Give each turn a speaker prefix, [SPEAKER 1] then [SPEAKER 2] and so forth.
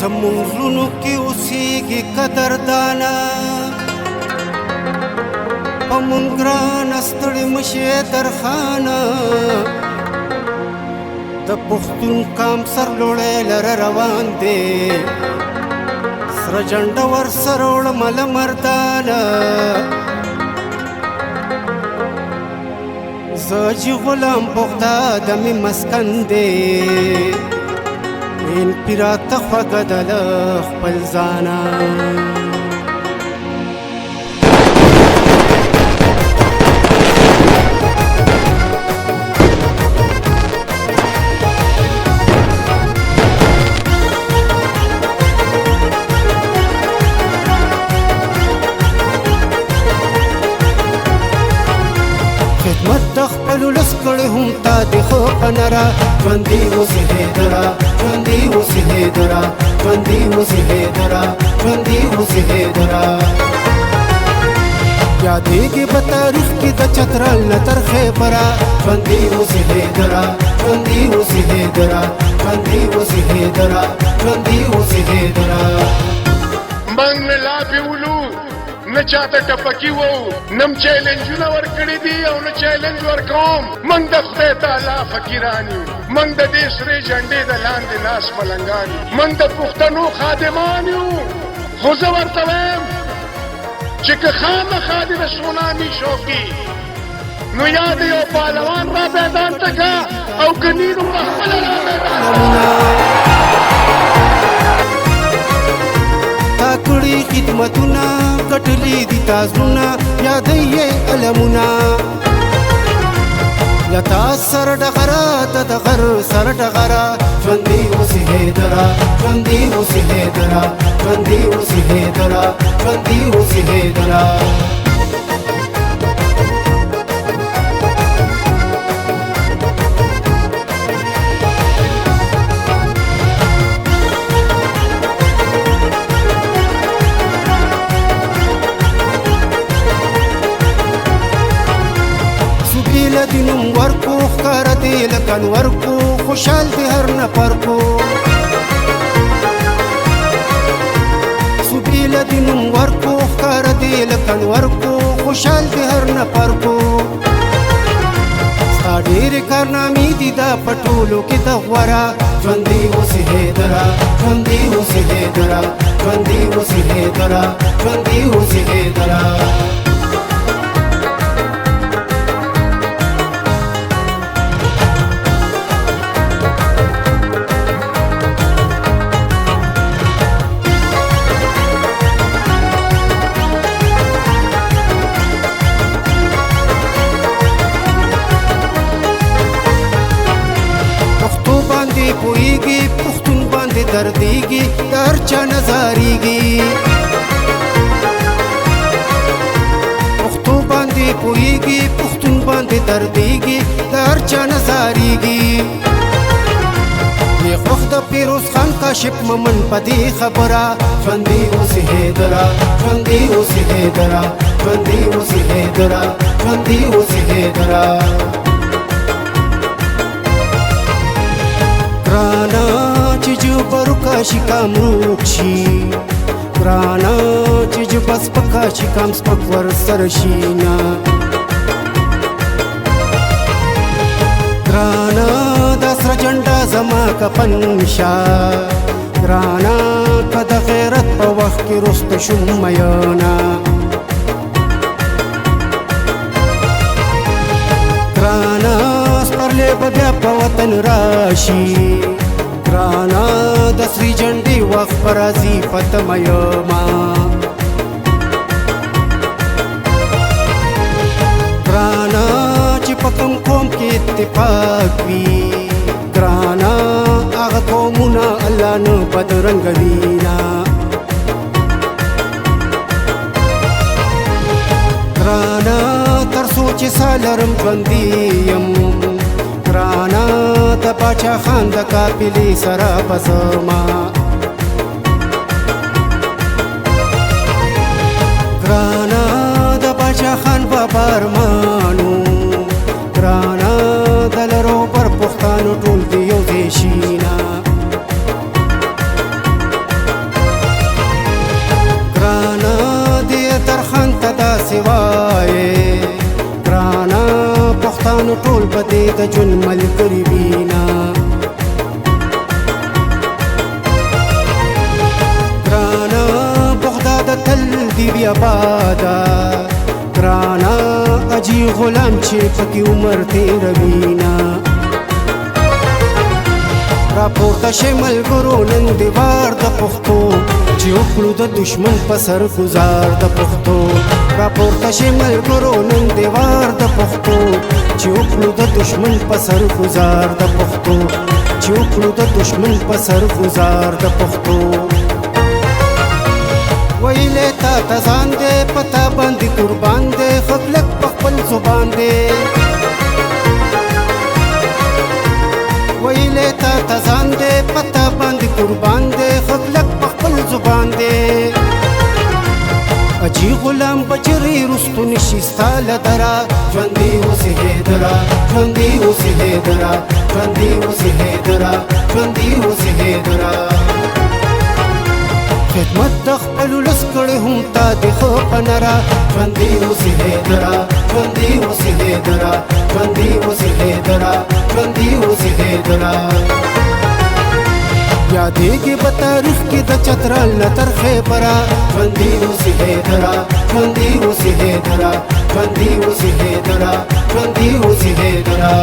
[SPEAKER 1] زموږ زړونو کې اوسېږي قدردانه په مونږ ګرانه ستړې مشې درخانه د پښتون قام سرلوړی لره روان دی سره جنډه ورسره وړمه له مردانه زه چې غلام بغداد مې مسکن دی این پیراته خوږه ده له خپل ځانه خدمت د خپلو لس کړې هم تا د ښه پنره ژوندي اوسې حیدره ژوندي اوسې حیدره ژوندي اوسې حیدره ژوندي اوسې حیدره یادېږي په تاریخ کې د چترال نه تر خیبره ژوندي اوسې حیدره ژوندي اوسې حیدره ژوندي اوسې حیدره ژوندي اوسې حیدره
[SPEAKER 2] موږ نه لا پیولو نه چاته ټپکي وو نم چیلنجونه ورکړي دي او نه چیلنج ورکوم موږ د خدای تعالی فقیران یو موږ د دې سرې جنډې د لاندې لاس ملنګان یو موږ د پښتنو خادمان یو خو زه ورته وایم چې که خامخا دې د سونامي شوقي نو یا د یو پهلوان را میدان ته که او که نی نو پخپله را میدان
[SPEAKER 1] تا کړي خدمتونه کټلي دي تازونه یادوي یې علمونه له تا سره ډغره ته د غر سره ډغره ژوندي اوسې حیدره ژوندي اوسې حیدره ژوندي اوسې حیدره ژوندي اوسې حیدره د نوم ورکو ښکاره دی لکه انور کو خوشحال دی هر نفر کو سبیله د نوم ورکو ښکاره دی لکه انور کو خوشحال دی هر نفر کو ستا ډېرې کارنامې دي دا په ټولو کې د غوره ژوندي اوسې حیدره ژوندي اوسې حیدره ژوندي اوسې حیدره ژوندي اوسې حیدره پویږي پښتون باندې دردېږي د هر چا نظارېږي پښتو باندې پویږي پښتون باندې دردېږي د هر چا نظارېږي یې خوښ د پیروز خان کاشف مومن په دې خبره ژوندي اوسې حیدره ژوندي اوسې حیدره ژوندي اوسې حیدره ژوندي اوسې حیدره ګرانه چې جبرو کاشي کام روک شي ګرانه چې جبه سپکه شي کام سپک ورسره شي نه ګرانه دا سره جنډه زما کفن شه ګرانه که د غیرت په وخت کې رسته شوم میانه ګرانه سپرلی به بیا په وطن راشي ګرانه د سرې جنډې وخت به راځي په تمه یمه ګرانه چې په کوم قوم کې اتفاق وي ګرانه هغه قومونه الله نه بدرنګوي نه ګرانه تر څو چې ساه لرم ژوندي یم ګرانه د باچا خان د قافلې سره به زما ګرانه د باچا خان بابا ارمانو ګرانه د لرو پر پښتانو ټول دی یو دی شینا جون ملګری وینا ګرانا بغداد تل دی بیا بادا ګرانا اجي غلام چې پکې عمر تیروینا راپورته شي ملګرو نن د وار د پښتو چې وکړو د دشمن په سر گزار د پښتو راپورته شي ملګرو نن د وار د پښتو چې وکړو د دشمن په سر گزار د پښتو چې وکړو د دشمن په سر گزار د پښتو ویلې تا ته ځان دې پتا باندې قربان دې خپلک په خپل زبان دې ویلې تا ته ځان دې پتا باندې قربان دې خپلک په خپل زبان دې اجي غلام بچري رستو نشي ستاله درا ژوندي اوسې هیدرا ژوندي اوسې هیدرا ژوندي اوسې هیدرا ژوندي اوسې هیدرا خدمت د خپل ولس کړې هم تا د خو پنرا ژوندي اوسې هیدرا ژوندي اوسې هیدرا ژوندي اوسې هیدرا ژوندي اوسې هیدرا یادېږي په تاریخ کې د چترال نه تر خیبره ژوندي اوسې هیدرا ژوندي اوسې هیدرا ژوندي اوسې هیدرا ژوندي اوسې هیدرا